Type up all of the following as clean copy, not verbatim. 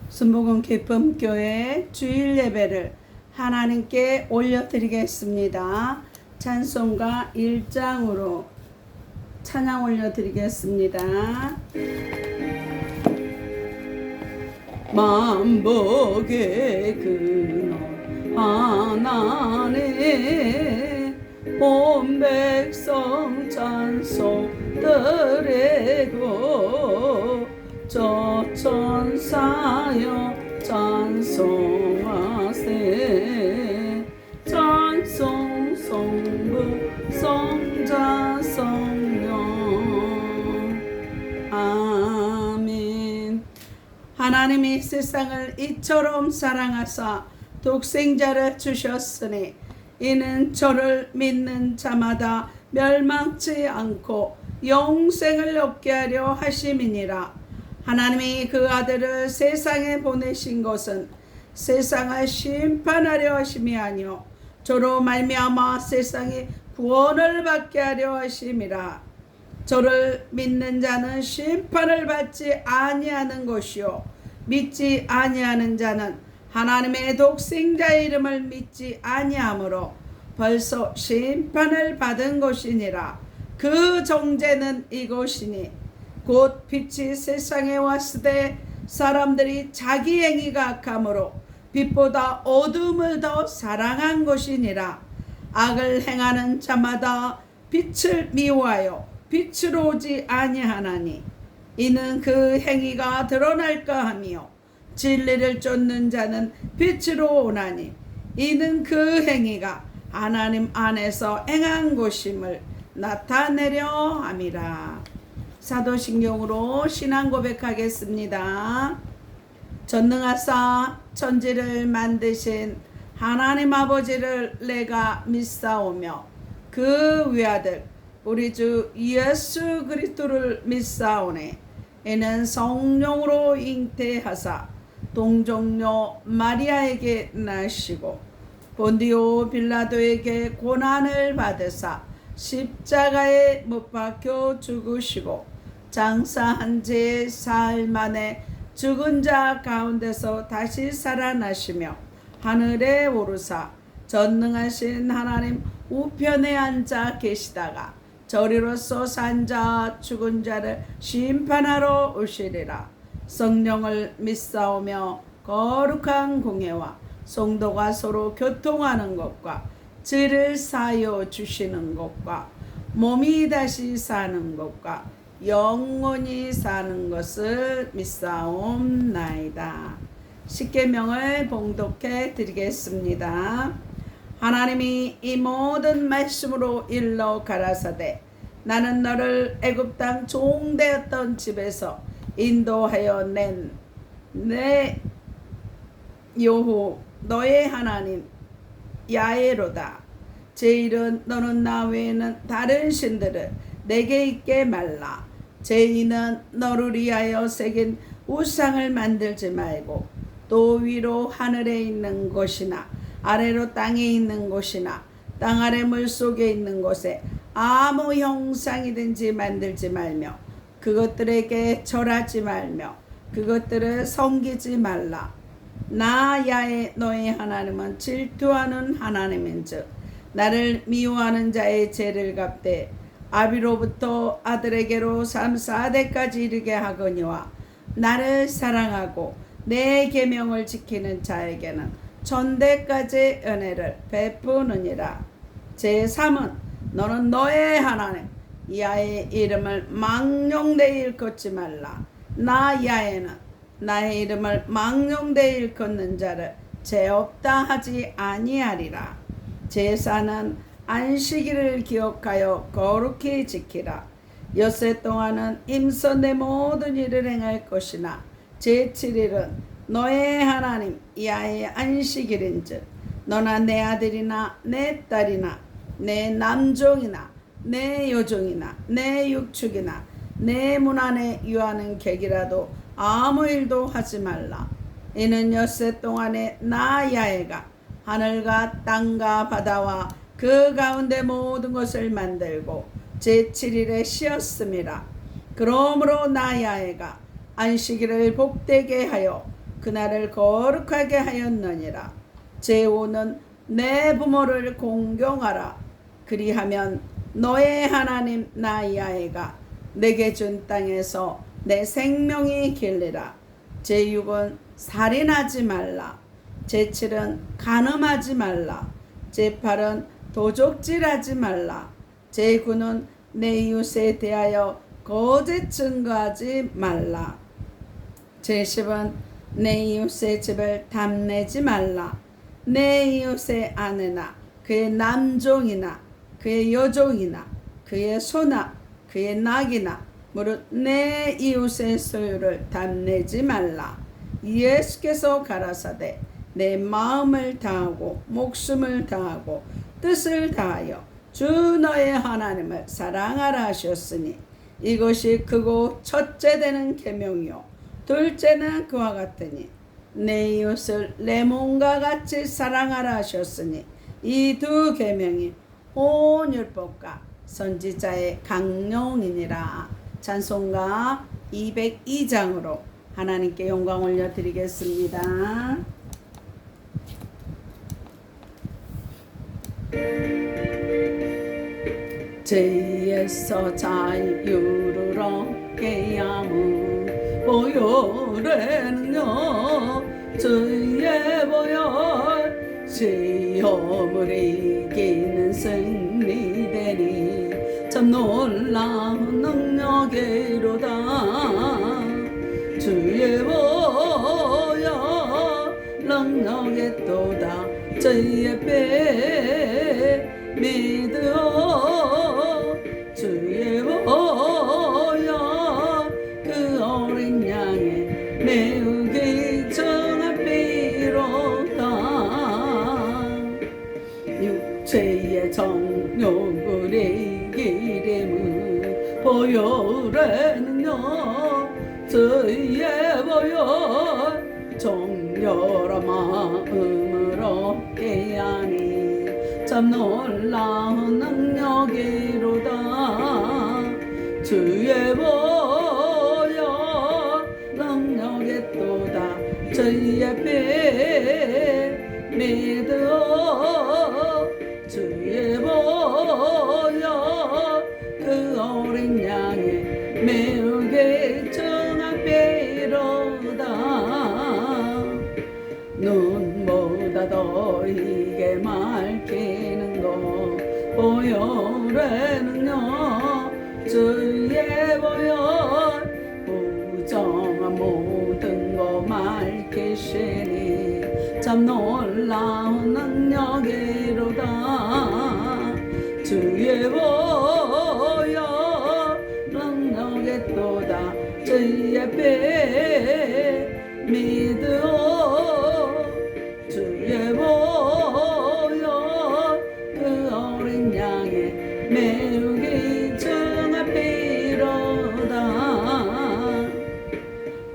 순복음 기쁨교회 주일 예배를 하나님께 올려드리겠습니다. 찬송가 1장으로 찬양 올려드리겠습니다. 만복의 근원 하나님 온 백성 찬송 드리고 저 천사여 찬송하세 찬송 성부 성자 성령 아멘. 하나님이 세상을 이처럼 사랑하사 독생자를 주셨으니 이는 저를 믿는 자마다 멸망치 않고 영생을 얻게 하려 하심이니라. 하나님이 그 아들을 세상에 보내신 것은 세상을 심판하려 하심이 아니요 저로 말미암아 세상이 구원을 받게 하려 하심이라. 저를 믿는 자는 심판을 받지 아니하는 것이요 믿지 아니하는 자는 하나님의 독생자의 이름을 믿지 아니하므로 벌써 심판을 받은 것이니라. 그 정죄는 이것이니 곧 빛이 세상에 왔으되 사람들이 자기 행위가 악함으로 빛보다 어둠을 더 사랑한 것이니라. 악을 행하는 자마다 빛을 미워하여 빛으로 오지 아니하나니 이는 그 행위가 드러날까 하며 진리를 쫓는 자는 빛으로 오나니 이는 그 행위가 하나님 안에서 행한 것임을 나타내려 함이라. 사도신경으로 신앙 고백하겠습니다. 전능하사 천지를 만드신 하나님 아버지를 내가 믿사오며 그 외아들 우리 주 예수 그리스도를 믿사오니 이는 성령으로 잉태하사 동정녀 마리아에게 나시고 본디오 빌라도에게 고난을 받으사 십자가에 못 박혀 죽으시고 장사한 지 사흘 만에 죽은 자 가운데서 다시 살아나시며 하늘에 오르사 전능하신 하나님 우편에 앉아 계시다가 저리로서 산 자 죽은 자를 심판하러 오시리라. 성령을 믿사오며 거룩한 공예와 성도가 서로 교통하는 것과 죄를 사하여 주시는 것과 몸이 다시 사는 것과 영원히 사는 것을 믿사옵나이다. 십계명을 봉독해 드리겠습니다. 하나님이 이 모든 말씀으로 일러 가라사대 나는 너를 애굽 땅 종되었던 집에서 인도하여 낸 내 여호 너의 하나님 야훼로다. 제1은 너는 나 외에는 다른 신들을 내게 있게 말라. 제2는 너를 위하여 새긴 우상을 만들지 말고 또 위로 하늘에 있는 것이나 아래로 땅에 있는 것이나 땅 아래 물속에 있는 곳에 아무 형상이든지 만들지 말며 그것들에게 절하지 말며 그것들을 섬기지 말라. 나 야훼 너의 하나님은 질투하는 하나님인즉 나를 미워하는 자의 죄를 갚되 아비로부터 아들에게로 3, 4대까지 이르게 하거니와 나를 사랑하고 내 계명을 지키는 자에게는 1000대까지 은혜를 베푸느니라. 제3은 너는 너의 하나님 야훼의 이름을 망령되이 일컫지 말라. 나 야훼는 나의 이름을 망령되이 일컫는 자를 죄 없다 하지 아니하리라. 제4는 안식일을 기억하여 거룩히 지키라. 엿새 동안은 힘써 내 모든 일을 행할 것이나 제7일은 너의 하나님 야훼의 안식일인즉 너나 내 아들이나 내 딸이나 내 남종이나 내 여종이나 내 육축이나 내 문 안에 유하는 객이라도 아무 일도 하지 말라. 이는 엿새 동안에 나 야훼가 하늘과 땅과 바다와 그 가운데 모든 것을 만들고 제7일에 쉬었음이라. 그러므로 나 야훼가 안식일을 복되게 하여 그날을 거룩하게 하였느니라. 제오는 내 부모를 공경하라. 그리하면 너의 하나님 나 야훼가 내게 준 땅에서 내 생명이 길리라. 제6은 살인하지 말라. 제7은 간음하지 말라. 제8은 도적질하지 말라. 제9는 내 이웃에 대하여 거짓 증거하지 말라. 제10은 내 이웃의 집을 탐내지 말라. 내 이웃의 아내나 그의 남종이나 그의 여종이나 그의 소나 그의 낙이나 무릇 내 이웃의 소유를 탐내지 말라. 예수께서 가라사대 내 마음을 다하고 목숨을 다하고 뜻을 다하여 주 너의 하나님을 사랑하라 하셨으니 이것이 크고 첫째 되는 계명이요 둘째는 그와 같으니 내 이웃을 내 몸과 같이 사랑하라 하셨으니 이 두 계명이 온 율법과 선지자의 강령이니라. 찬송가 202장으로 하나님께 영광 올려드리겠습니다. 죄에서 자유를 얻게 함은 보혈에는요 주의 보혈 시험을 이기는 승리되니 참 놀라운 능력이로다. 주의 보혈 능력의 또다 주의 배 믿어 주의 보혈 그 어린 양의 매우 귀중한 피로다. 육체의 정욕을 이기려면 보혈에는요 주의 보혈 정결한 마음을 얻게 하니 참 놀라운 능력이로다. 주의 보혈 능력의 또다 주의 피 믿어 주의 보혈 그 어린 양의 매우 귀중한 피로다. 눈보다 더 이게 맑히는 것 보혈에는요 주의 보혈 부정한 모든 것 맑히시니 참 놀라운 능력이로다. 주의 보혈 능력의 또다 주의 피 믿어 주의 보혈 그 어린 양의 매우 귀중한 피로다.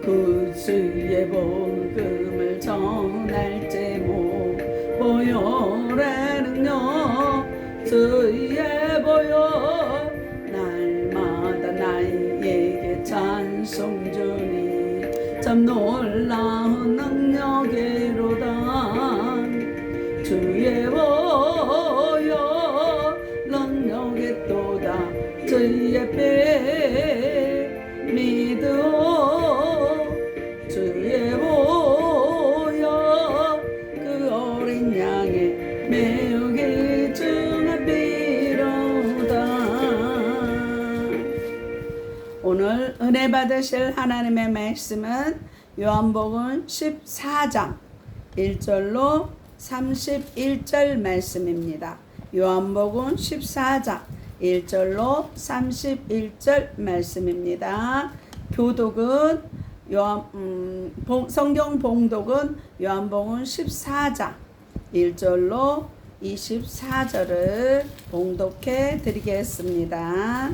구주의 복음을 전할 제목 보혈에는요 주의 보혈 날마다 나에게 찬송 주니 참 놀라운 능력이로다. 주의 보혈 능력의 또다 주의 피 믿어 주의 보혈 그 어린 양의 매우 귀중한 피로다. 오늘 은혜 받으실 하나님의 말씀은 요한복음 14장 1절로 31절 말씀입니다. 요한복음 14장 1절로 31절 말씀입니다. 교독은 성경 봉독은 요한복음 14장 1절로 24절을 봉독해 드리겠습니다.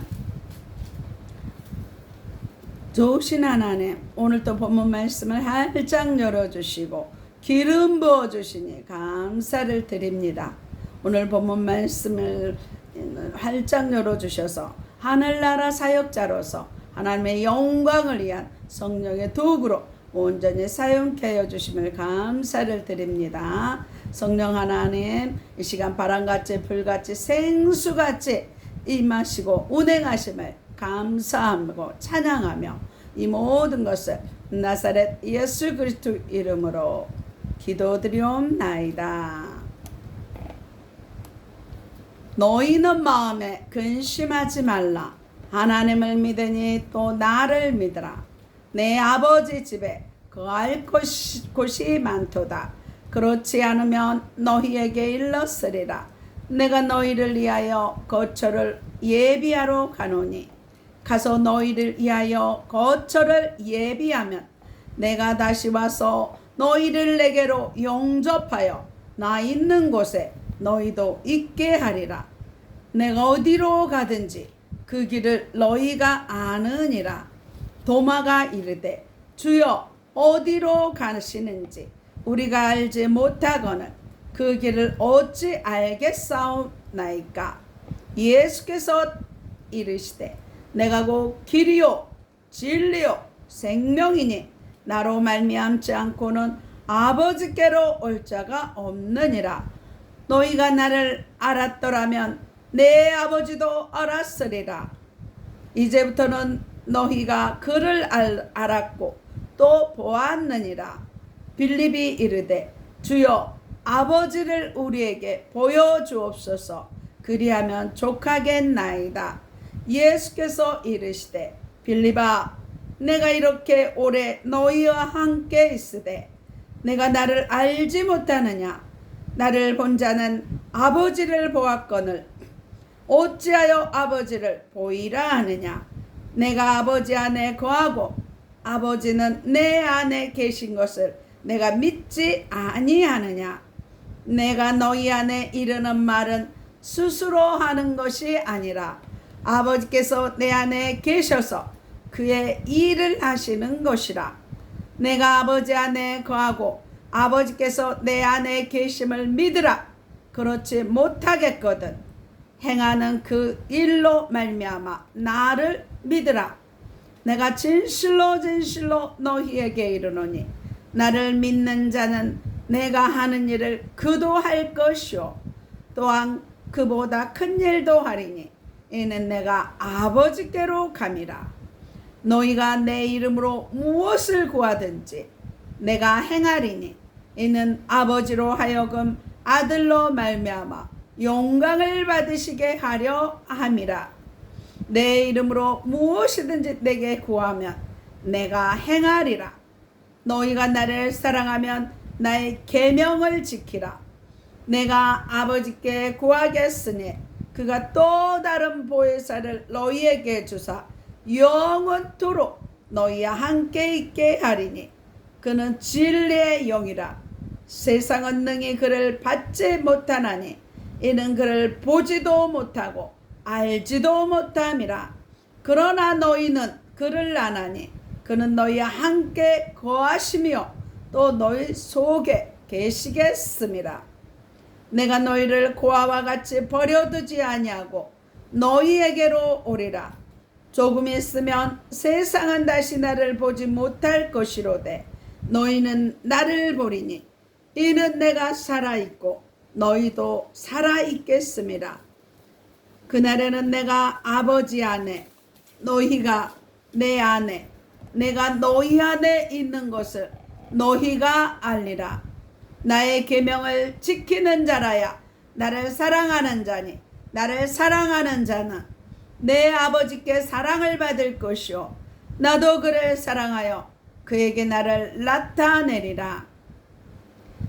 좋으신 하나님, 오늘도 본문 말씀을 활짝 열어주시고 기름 부어주시니 감사를 드립니다. 오늘 본문 말씀을 활짝 열어주셔서 하늘나라 사역자로서 하나님의 영광을 위한 성령의 도구로 온전히 사용케 하여 주심을 감사를 드립니다. 성령 하나님, 이 시간 바람같이 불같이 생수같이 임하시고 운행하심을 감사하고 찬양하며 이 모든 것을 나사렛 예수 그리스도 이름으로 기도드리옵나이다. 너희는 마음에 근심하지 말라. 하나님을 믿으니 또 나를 믿으라. 내 아버지 집에 거할 곳이 많도다. 그렇지 않으면 너희에게 일렀으리라. 내가 너희를 위하여 거처를 예비하러 가노니 가서 너희를 위하여 거처를 예비하면 내가 다시 와서 너희를 내게로 영접하여 나 있는 곳에 너희도 있게 하리라. 내가 어디로 가든지 그 길을 너희가 아느니라. 도마가 이르되 주여 어디로 가시는지 우리가 알지 못하거늘 그 길을 어찌 알겠사옵나이까. 예수께서 이르시되 내가 곧 길이요 진리요 생명이니 나로 말미암지 않고는 아버지께로 올 자가 없느니라. 너희가 나를 알았더라면 내 아버지도 알았으리라. 이제부터는 너희가 그를 알았고 또 보았느니라. 빌립이 이르되 주여 아버지를 우리에게 보여주옵소서. 그리하면 족하겠나이다. 예수께서 이르시되 빌립아 내가 이렇게 오래 너희와 함께 있으되 내가 나를 알지 못하느냐. 나를 본 자는 아버지를 보았거늘 어찌하여 아버지를 보이라 하느냐. 내가 아버지 안에 거하고 아버지는 내 안에 계신 것을 내가 믿지 아니하느냐. 내가 너희 안에 이르는 말은 스스로 하는 것이 아니라 아버지께서 내 안에 계셔서 그의 일을 하시는 것이라. 내가 아버지 안에 거하고 아버지께서 내 안에 계심을 믿으라. 그렇지 못하겠거든 행하는 그 일로 말미암아 나를 믿으라. 내가 진실로 진실로 너희에게 이르노니 나를 믿는 자는 내가 하는 일을 그도 할 것이요 또한 그보다 큰 일도 하리니 이는 내가 아버지께로 감이라. 너희가 내 이름으로 무엇을 구하든지 내가 행하리니 이는 아버지로 하여금 아들로 말미암아 영광을 받으시게 하려 함이라. 내 이름으로 무엇이든지 내게 구하면 내가 행하리라. 너희가 나를 사랑하면 나의 계명을 지키라. 내가 아버지께 구하겠으니 그가 또 다른 보혜사를 너희에게 주사 영원토록 너희와 함께 있게 하리니 그는 진리의 영이라. 세상은 능히 그를 받지 못하나니 이는 그를 보지도 못하고 알지도 못함이라. 그러나 너희는 그를 아나니 그는 너희와 함께 거하시며 또 너희 속에 계시겠음이라. 내가 너희를 고아와 같이 버려두지 아니하고 너희에게로 오리라. 조금 있으면 세상은 다시 나를 보지 못할 것이로되 너희는 나를 보리니 이는 내가 살아있고 너희도 살아있겠음이라. 그날에는 내가 아버지 안에 너희가 내 안에 내가 너희 안에 있는 것을 너희가 알리라. 나의 계명을 지키는 자라야 나를 사랑하는 자니 나를 사랑하는 자는 내 아버지께 사랑을 받을 것이요 나도 그를 사랑하여 그에게 나를 나타내리라.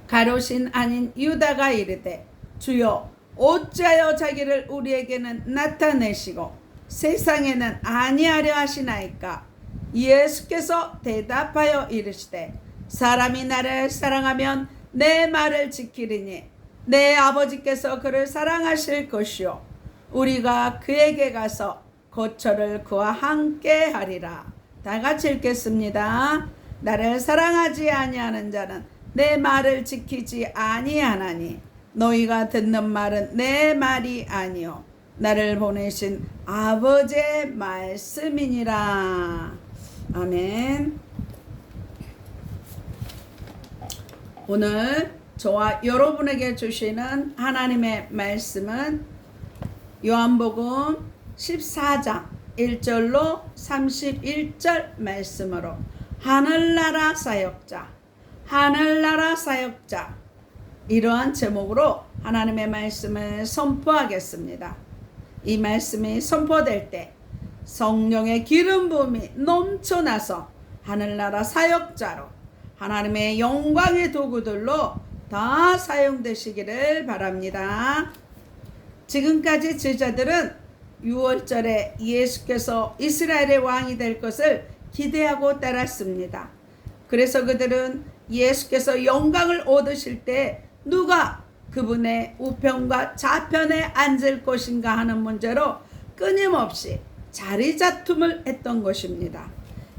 가롯인 아닌 유다가 이르되 주여 어찌하여 자기를 우리에게는 나타내시고 세상에는 아니하려 하시나이까. 예수께서 대답하여 이르시되 사람이 나를 사랑하면 내 말을 지키리니 내 아버지께서 그를 사랑하실 것이요 우리가 그에게 가서 거처를 그와 함께 하리라. 다 같이 읽겠습니다. 나를 사랑하지 아니하는 자는 내 말을 지키지 아니하나니 너희가 듣는 말은 내 말이 아니요 나를 보내신 아버지의 말씀이니라. 아멘. 오늘 저와 여러분에게 주시는 하나님의 말씀은 요한복음 14장 1절로 31절 말씀으로 하늘나라 사역자, 하늘나라 사역자, 이러한 제목으로 하나님의 말씀을 선포하겠습니다. 이 말씀이 선포될 때 성령의 기름 부음이 넘쳐나서 하늘나라 사역자로 하나님의 영광의 도구들로 다 사용되시기를 바랍니다. 지금까지 제자들은 6월절에 예수께서 이스라엘의 왕이 될 것을 기대하고 따랐습니다. 그래서 그들은 예수께서 영광을 얻으실 때 누가 그분의 우편과 좌편에 앉을 것인가 하는 문제로 끊임없이 자리다툼을 했던 것입니다.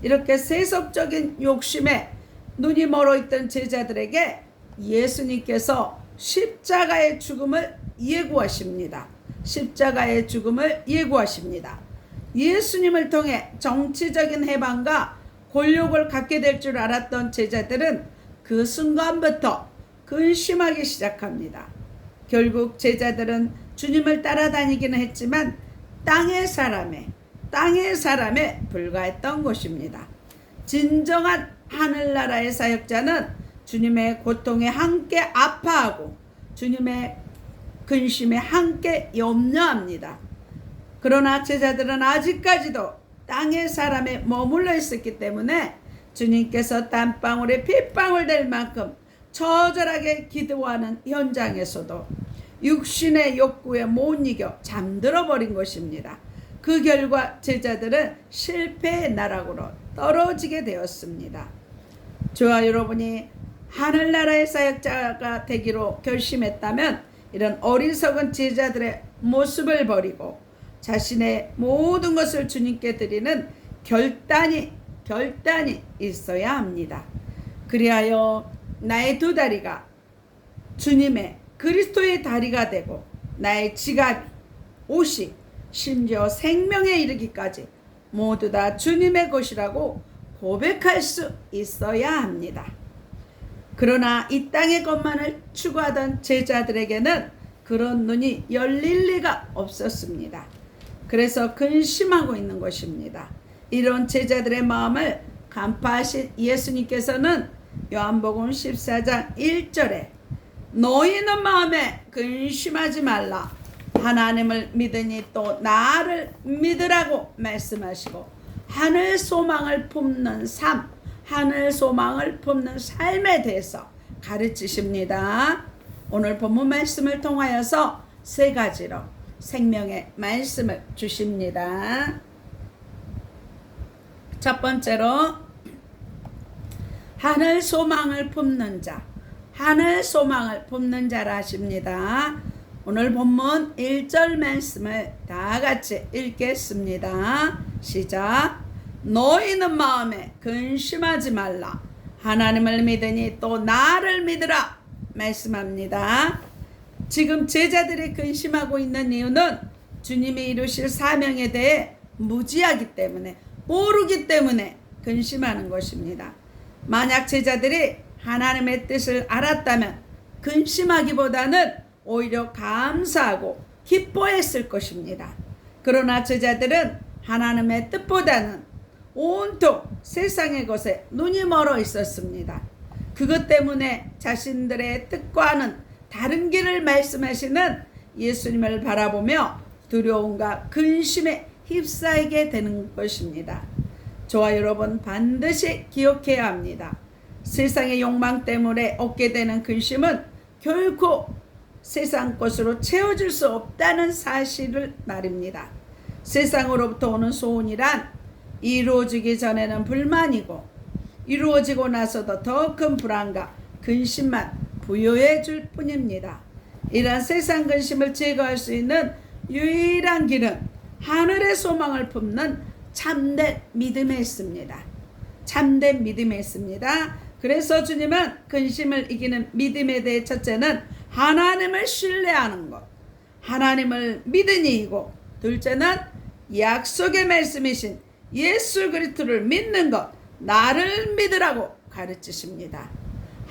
이렇게 세속적인 욕심에 눈이 멀어있던 제자들에게 예수님께서 십자가의 죽음을 예고하십니다. 십자가의 죽음을 예고하십니다. 예수님을 통해 정치적인 해방과 권력을 갖게 될 줄 알았던 제자들은 그 순간부터 근심하기 시작합니다. 결국 제자들은 주님을 따라다니기는 했지만 땅의 사람에 불과했던 것입니다. 진정한 하늘나라의 사역자는 주님의 고통에 함께 아파하고 주님의 근심에 함께 염려합니다. 그러나 제자들은 아직까지도 땅의 사람에 머물러 있었기 때문에 주님께서 땀방울에 핏방울 될 만큼 처절하게 기도하는 현장에서도 육신의 욕구에 못 이겨 잠들어 버린 것입니다. 그 결과 제자들은 실패의 나락으로 떨어지게 되었습니다. 저와 여러분이 하늘나라의 사역자가 되기로 결심했다면 이런 어리석은 제자들의 모습을 버리고 자신의 모든 것을 주님께 드리는 결단이 있어야 합니다. 그리하여 나의 두 다리가 주님의 그리스도의 다리가 되고 나의 지갑이, 옷이, 심지어 생명에 이르기까지 모두 다 주님의 것이라고 고백할 수 있어야 합니다. 그러나 이 땅의 것만을 추구하던 제자들에게는 그런 눈이 열릴 리가 없었습니다. 그래서 근심하고 있는 것입니다. 이런 제자들의 마음을 간파하신 예수님께서는 요한복음 14장 1절에 너희는 마음에 근심하지 말라. 하나님을 믿으니 또 나를 믿으라고 말씀하시고 하늘 소망을 품는 삶, 하늘 소망을 품는 삶에 대해서 가르치십니다. 오늘 본문 말씀을 통하여서 세 가지로 생명의 말씀을 주십니다. 첫 번째로 하늘 소망을 품는 자, 하늘 소망을 품는 자라 하십니다. 오늘 본문 1절 말씀을 다 같이 읽겠습니다. 시작. 너희는 마음에 근심하지 말라. 하나님을 믿으니 또 나를 믿으라. 말씀합니다. 지금 제자들이 근심하고 있는 이유는 주님이 이루실 사명에 대해 무지하기 때문에, 모르기 때문에 근심하는 것입니다. 만약 제자들이 하나님의 뜻을 알았다면 근심하기보다는 오히려 감사하고 기뻐했을 것입니다. 그러나 제자들은 하나님의 뜻보다는 온통 세상의 것에 눈이 멀어 있었습니다. 그것 때문에 자신들의 뜻과는 다른 길을 말씀하시는 예수님을 바라보며 두려움과 근심에 휩싸이게 되는 것입니다. 저와 여러분 반드시 기억해야 합니다. 세상의 욕망 때문에 얻게 되는 근심은 결코 세상 것으로 채워질 수 없다는 사실을 말입니다. 세상으로부터 오는 소원이란 이루어지기 전에는 불만이고 이루어지고 나서도 더 큰 불안과 근심만 부여해 줄 뿐입니다. 이러한 세상 근심을 제거할 수 있는 유일한 길은 하늘의 소망을 품는 참된 믿음에 있습니다. 참된 믿음에 있습니다. 그래서 주님은 근심을 이기는 믿음에 대해 첫째는 하나님을 신뢰하는 것, 하나님을 믿은 이이고, 둘째는 약속의 말씀이신 예수 그리스도를 믿는 것, 나를 믿으라고 가르치십니다.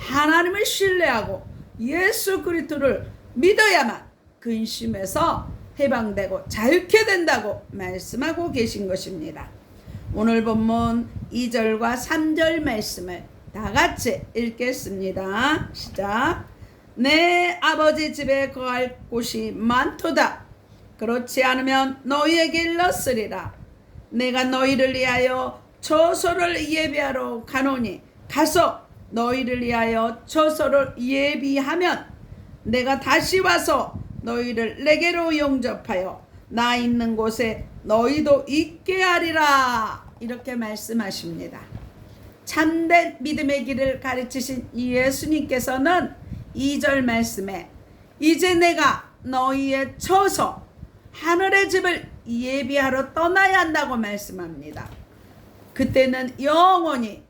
하나님을 신뢰하고 예수 그리스도를 믿어야만 근심에서 해방되고 자유케 된다고 말씀하고 계신 것입니다. 오늘 본문 2절과 3절 말씀을 다 같이 읽겠습니다. 시작. 내 아버지 집에 거할 곳이 많도다. 그렇지 않으면 너희에게 일렀으리라. 내가 너희를 위하여 처소를 예비하러 가노니 가서 너희를 위하여 처소를 예비하면 내가 다시 와서 너희를 내게로 영접하여 나 있는 곳에 너희도 있게 하리라. 이렇게 말씀하십니다. 참된 믿음의 길을 가르치신 예수님께서는 2절 말씀에 이제 내가 너희의 처소 하늘의 집을 예비하러 떠나야 한다고 말씀합니다. 그때는 영원히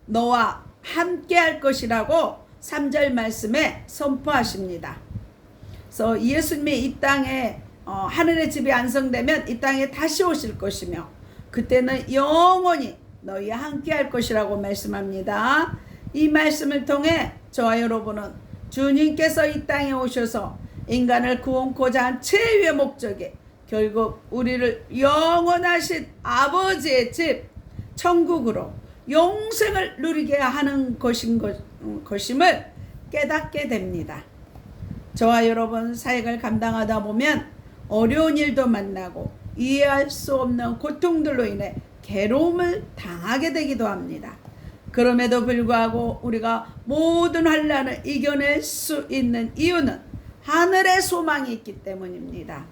너와 함께 할 것이라고 3절 말씀에 선포하십니다. 그래서 예수님이 이 땅에 하늘의 집이 완성되면 이 땅에 다시 오실 것이며 그때는 영원히 너희와 함께 할 것이라고 말씀합니다. 이 말씀을 통해 저와 여러분은 주님께서 이 땅에 오셔서 인간을 구원코자 한 최후의 목적이 결국 우리를 영원하신 아버지의 집 천국으로 영생을 누리게 하는 것임을 깨닫게 됩니다. 저와 여러분 사역을 감당하다 보면 어려운 일도 만나고 이해할 수 없는 고통들로 인해 괴로움을 당하게 되기도 합니다. 그럼에도 불구하고 우리가 모든 환난을 이겨낼 수 있는 이유는 하늘의 소망이 있기 때문입니다.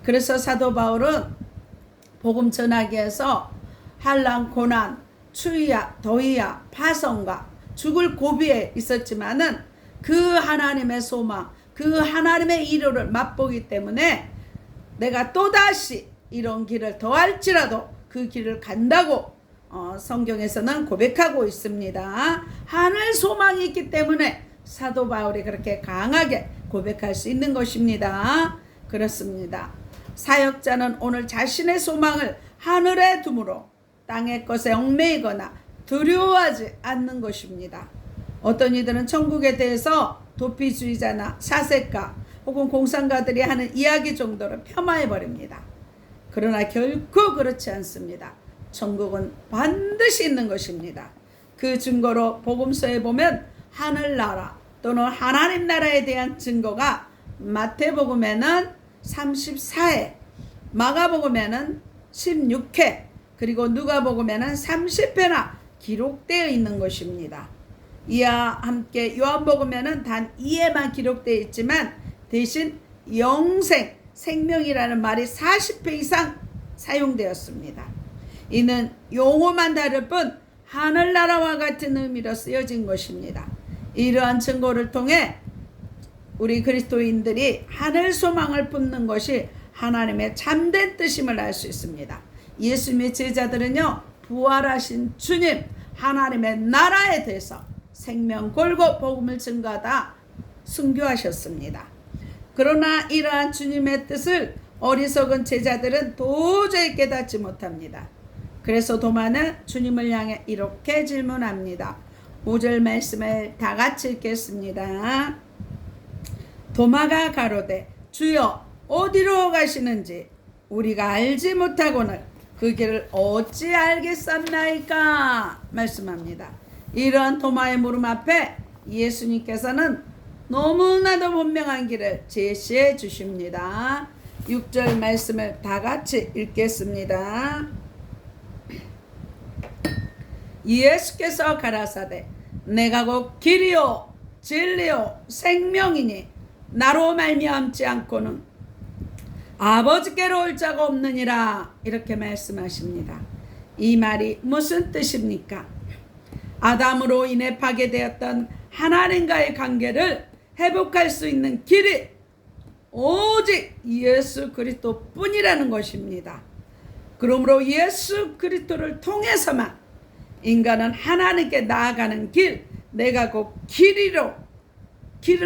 그래서 사도 바울은 복음 전하기 위해서 환난, 고난, 추위야, 더위야, 파성과 죽을 고비에 있었지만은 그 하나님의 소망, 그 하나님의 이루를 맛보기 때문에 내가 또다시 이런 길을 더할지라도 그 길을 간다고 성경에서는 고백하고 있습니다. 하늘 소망이 있기 때문에 사도 바울이 그렇게 강하게 고백할 수 있는 것입니다. 그렇습니다. 사역자는 오늘 자신의 소망을 하늘에 두므로 땅의 것에 얽매이거나 두려워하지 않는 것입니다. 어떤 이들은 천국에 대해서 도피주의자나 사색가 혹은 공산가들이 하는 이야기 정도로 폄하해버립니다. 그러나 결코 그렇지 않습니다. 천국은 반드시 있는 것입니다. 그 증거로 복음서에 보면 하늘나라 또는 하나님 나라에 대한 증거가 마태복음에는 34회, 마가복음에는 16회, 그리고 누가복음에는 30회나 기록되어 있는 것입니다. 이와 함께 요한복음에는 단 2회만 기록되어 있지만 대신 영생, 생명이라는 말이 40회 이상 사용되었습니다. 이는 용어만 다를 뿐 하늘나라와 같은 의미로 쓰여진 것입니다. 이러한 증거를 통해 우리 그리스도인들이 하늘 소망을 품는 것이 하나님의 참된 뜻임을 알 수 있습니다. 예수님의 제자들은요, 부활하신 주님 하나님의 나라에 대해서 생명 걸고 복음을 증거하다 순교하셨습니다. 그러나 이러한 주님의 뜻을 어리석은 제자들은 도저히 깨닫지 못합니다. 그래서 도마는 주님을 향해 이렇게 질문합니다. 5절 말씀을 다 같이 읽겠습니다. 도마가 가로되 주여 어디로 가시는지 우리가 알지 못하고는 그 길을 어찌 알겠습니까? 말씀합니다. 이런 도마의 물음 앞에 예수님께서는 너무나도 분명한 길을 제시해 주십니다. 6절 말씀을 다 같이 읽겠습니다. 예수께서 가라사대 내가 곧 길이요 진리요 생명이니 나로 말미암지 않고는 아버지께로 올 자가 없느니라. 이렇게 말씀하십니다. 이 말이 무슨 뜻입니까? 아담으로 인해 파괴되었던 하나님과의 관계를 회복할 수 있는 길이 오직 예수 그리스도 뿐이라는 것입니다. 그러므로 예수 그리스도를 통해서만 인간은 하나님께 나아가는 길, 내가 곧 길을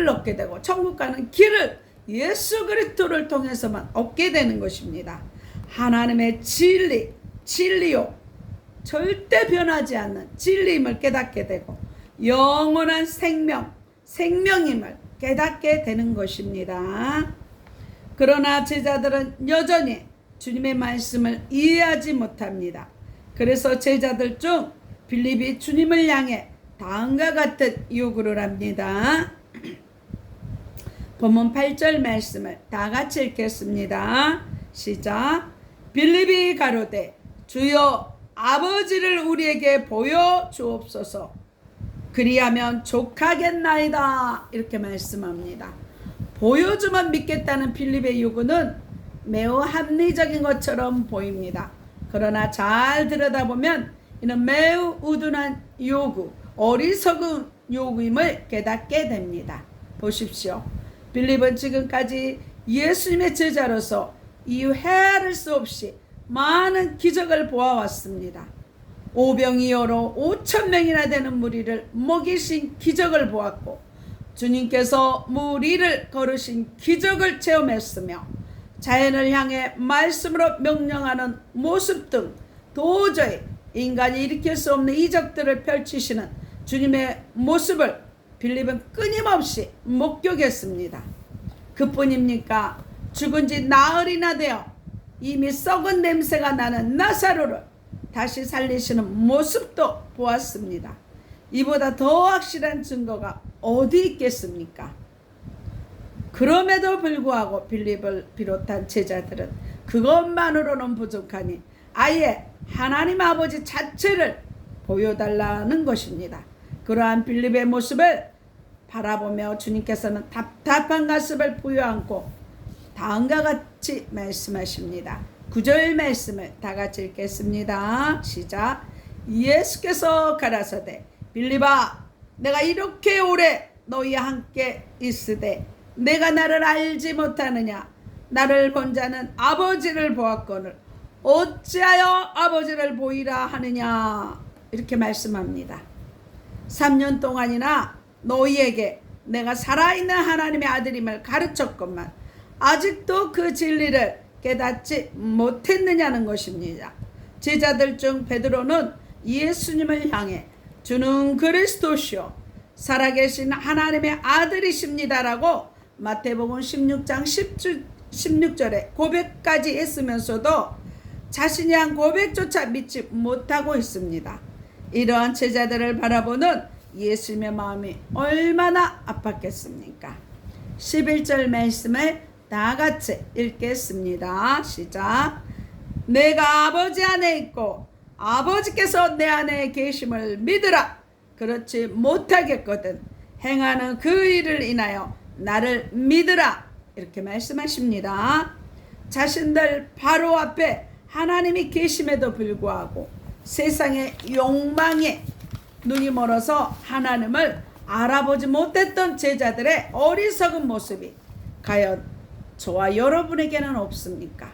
얻게 되고 천국 가는 길을 예수 그리스도를 통해서만 얻게 되는 것입니다. 하나님의 진리요 절대 변하지 않는 진리임을 깨닫게 되고 영원한 생명임을 깨닫게 되는 것입니다. 그러나 제자들은 여전히 주님의 말씀을 이해하지 못합니다. 그래서 제자들 중 빌립이 주님을 향해 다음과 같은 요구를 합니다. 본문 8절 말씀을 다 같이 읽겠습니다. 시작. 빌립이 가로되 주여 아버지를 우리에게 보여 주옵소서. 그리하면 족하겠나이다. 이렇게 말씀합니다. 보여주면 믿겠다는 빌립의 요구는 매우 합리적인 것처럼 보입니다. 그러나 잘 들여다보면 이는 매우 우둔한 요구, 어리석은 요구임을 깨닫게 됩니다. 보십시오. 빌립은 지금까지 예수님의 제자로서 이유 헤아릴 수 없이 많은 기적을 보아왔습니다. 오병이어로 5,000명이나 되는 무리를 먹이신 기적을 보았고 주님께서 무리를 걸으신 기적을 체험했으며 자연을 향해 말씀으로 명령하는 모습 등 도저히 인간이 일으킬 수 없는 이적들을 펼치시는 주님의 모습을 빌립은 끊임없이 목격했습니다. 그뿐입니까? 죽은 지 나흘이나 되어 이미 썩은 냄새가 나는 나사로를 다시 살리시는 모습도 보았습니다. 이보다 더 확실한 증거가 어디 있겠습니까? 그럼에도 불구하고 빌립을 비롯한 제자들은 그것만으로는 부족하니 아예 하나님 아버지 자체를 보여달라는 것입니다. 그러한 빌립의 모습을 바라보며 주님께서는 답답한 가슴을 부여안고 다음과 같이 말씀하십니다. 9절 말씀을 다 같이 읽겠습니다. 시작. 예수께서 가라사대 빌립아 내가 이렇게 오래 너희와 함께 있으되 내가 나를 알지 못하느냐. 나를 본 자는 아버지를 보았거늘 어찌하여 아버지를 보이라 하느냐. 이렇게 말씀합니다. 3년 동안이나 너희에게 내가 살아있는 하나님의 아들임을 가르쳤건만 아직도 그 진리를 깨닫지 못했느냐는 것입니다. 제자들 중 베드로는 예수님을 향해 주는 그리스도시요 살아계신 하나님의 아들이십니다라고 마태복음 16장 16절에 고백까지 했으면서도 자신이 한 고백조차 믿지 못하고 있습니다. 이러한 제자들을 바라보는 예수님의 마음이 얼마나 아팠겠습니까? 11절 말씀을 다 같이 읽겠습니다. 시작. 내가 아버지 안에 있고 아버지께서 내 안에 계심을 믿으라. 그렇지 못하겠거든 행하는 그 일을 인하여 나를 믿으라. 이렇게 말씀하십니다. 자신들 바로 앞에 하나님이 계심에도 불구하고 세상의 욕망에 눈이 멀어서 하나님을 알아보지 못했던 제자들의 어리석은 모습이 과연 저와 여러분에게는 없습니까?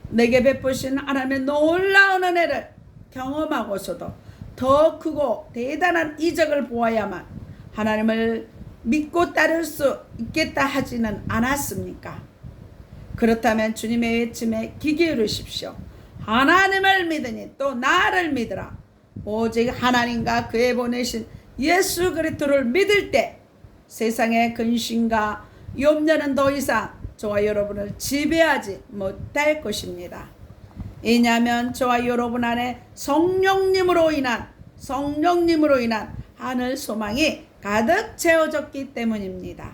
내게 베푸신 하나님의 놀라운 은혜를 경험하고서도 더 크고 대단한 이적을 보아야만 하나님을 믿고 따를 수 있겠다 하지는 않았습니까? 그렇다면 주님의 외침에 귀 기울이십시오. 하나님을 믿으니 또 나를 믿으라. 오직 하나님과 그의 보내신 예수 그리스도를 믿을 때 세상의 근심과 염려는 더 이상 저와 여러분을 지배하지 못할 것입니다. 왜냐하면 저와 여러분 안에 성령님으로 인한 하늘 소망이 가득 채워졌기 때문입니다.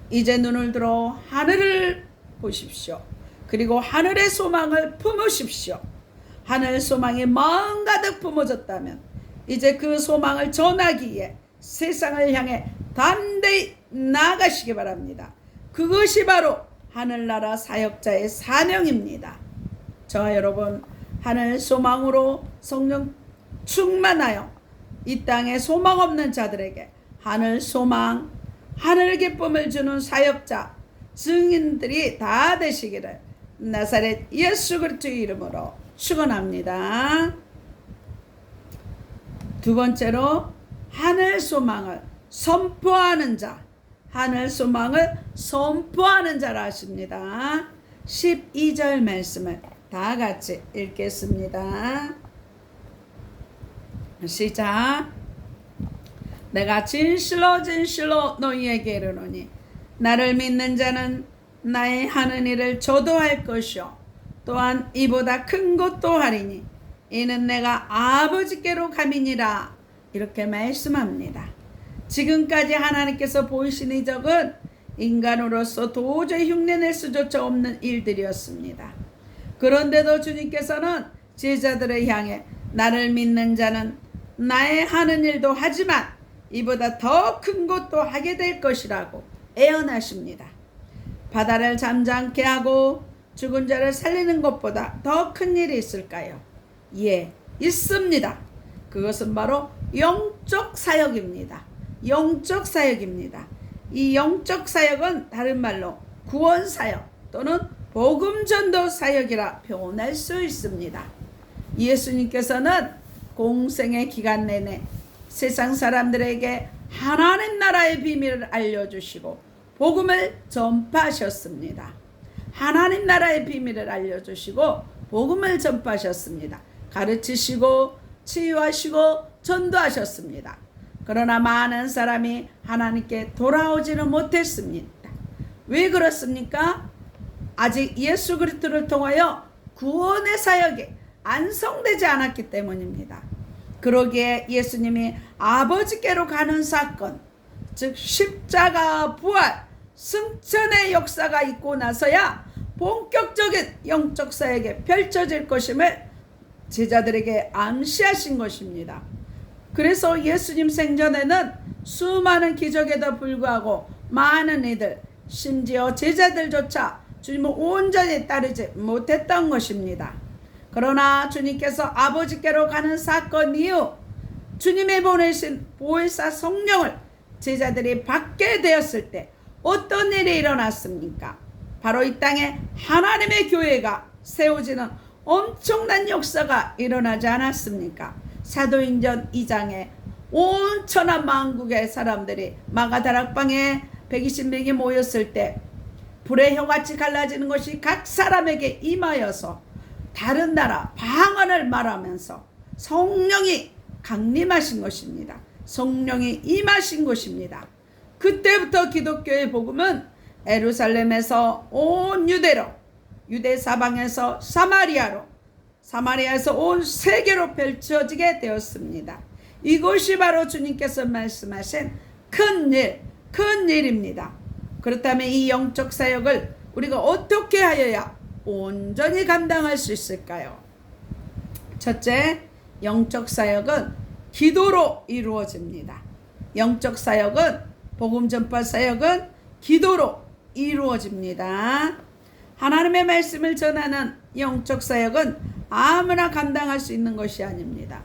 이제 눈을 들어 하늘을 보십시오. 그리고 하늘의 소망을 품으십시오. 하늘 소망이 마음 가득 품어졌다면 이제 그 소망을 전하기 위해 세상을 향해 담대히 나아가시기 바랍니다. 그것이 바로 하늘나라 사역자의 사명입니다. 저와 여러분 하늘 소망으로 성령 충만하여 이 땅에 소망 없는 자들에게 하늘 소망, 하늘 기쁨을 주는 사역자, 증인들이 다 되시기를 나사렛 예수 그리스도의 이름으로 축원합니다. 두 번째로 하늘 소망을 선포하는 자, 하늘 소망을 선포하는 자라 하십니다. 12절 말씀을 다 같이 읽겠습니다. 시작. 내가 진실로 진실로 너희에게 이르노니 나를 믿는 자는 나의 하는 일을 저도 할 것이요 또한 이보다 큰 것도 하리니 이는 내가 아버지께로 감이니라. 이렇게 말씀합니다. 지금까지 하나님께서 보이신 이적은 인간으로서 도저히 흉내낼 수조차 없는 일들이었습니다. 그런데도 주님께서는 제자들을 향해 나를 믿는 자는 나의 하는 일도 하지만 이보다 더 큰 것도 하게 될 것이라고 예언하십니다. 바다를 잠잠케 하고 죽은 자를 살리는 것보다 더 큰 일이 있을까요? 예, 있습니다. 그것은 바로 영적 사역입니다. 영적 사역입니다. 이 영적 사역은 다른 말로 구원 사역 또는 복음 전도 사역이라 표현할 수 있습니다. 예수님께서는 공생의 기간 내내 세상 사람들에게 하나님 나라의 비밀을 알려주시고 복음을 전파하셨습니다. 하나님 나라의 비밀을 알려주시고 복음을 전파하셨습니다. 가르치시고 치유하시고 전도하셨습니다. 그러나 많은 사람이 하나님께 돌아오지는 못했습니다. 왜 그렇습니까? 아직 예수 그리스도를 통하여 구원의 사역이 완성되지 않았기 때문입니다. 그러기에 예수님이 아버지께로 가는 사건, 즉 십자가 부활 승천의 역사가 있고 나서야 본격적인 영적 사역이 펼쳐질 것임을 제자들에게 암시하신 것입니다. 그래서 예수님 생전에는 수많은 기적에도 불구하고 많은 이들, 심지어 제자들조차 주님을 온전히 따르지 못했던 것입니다. 그러나 주님께서 아버지께로 가는 사건 이후 주님의 보내신 보혜사 성령을 제자들이 받게 되었을 때 어떤 일이 일어났습니까? 바로 이 땅에 하나님의 교회가 세워지는 엄청난 역사가 일어나지 않았습니까? 사도행전 2장에 온 천하 만국의 사람들이 마가다락방에 120명이 모였을 때 불의 혀같이 갈라지는 것이 각 사람에게 임하여서 다른 나라 방언을 말하면서 성령이 강림하신 것입니다. 성령이 임하신 것입니다. 그때부터 기독교의 복음은 예루살렘에서 온 유대로, 유대 사방에서 사마리아로, 사마리아에서 온 세계로 펼쳐지게 되었습니다. 이것이 바로 주님께서 말씀하신 큰 일입니다. 그렇다면 이 영적 사역을 우리가 어떻게 하여야 온전히 감당할 수 있을까요? 첫째, 영적 사역은 기도로 이루어집니다. 영적 사역은, 복음 전파 사역은 기도로 이루어집니다. 하나님의 말씀을 전하는 영적 사역은 아무나 감당할 수 있는 것이 아닙니다.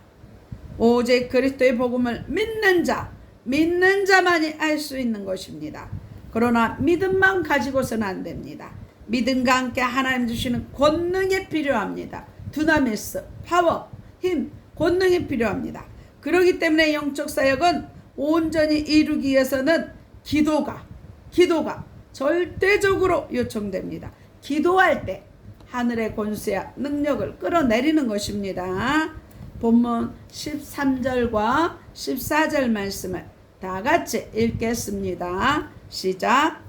오직 그리스도의 복음을 믿는 자만이 할 수 있는 것입니다. 그러나 믿음만 가지고서는 안 됩니다. 믿음과 함께 하나님 주시는 권능이 필요합니다. 두나미스, 파워, 힘, 권능이 필요합니다. 그렇기 때문에 영적 사역은 온전히 이루기 위해서는 기도가 절대적으로 요청됩니다. 기도할 때 하늘의 권세와 능력을 끌어내리는 것입니다. 본문 13절과 14절 말씀을 다 같이 읽겠습니다. 시작.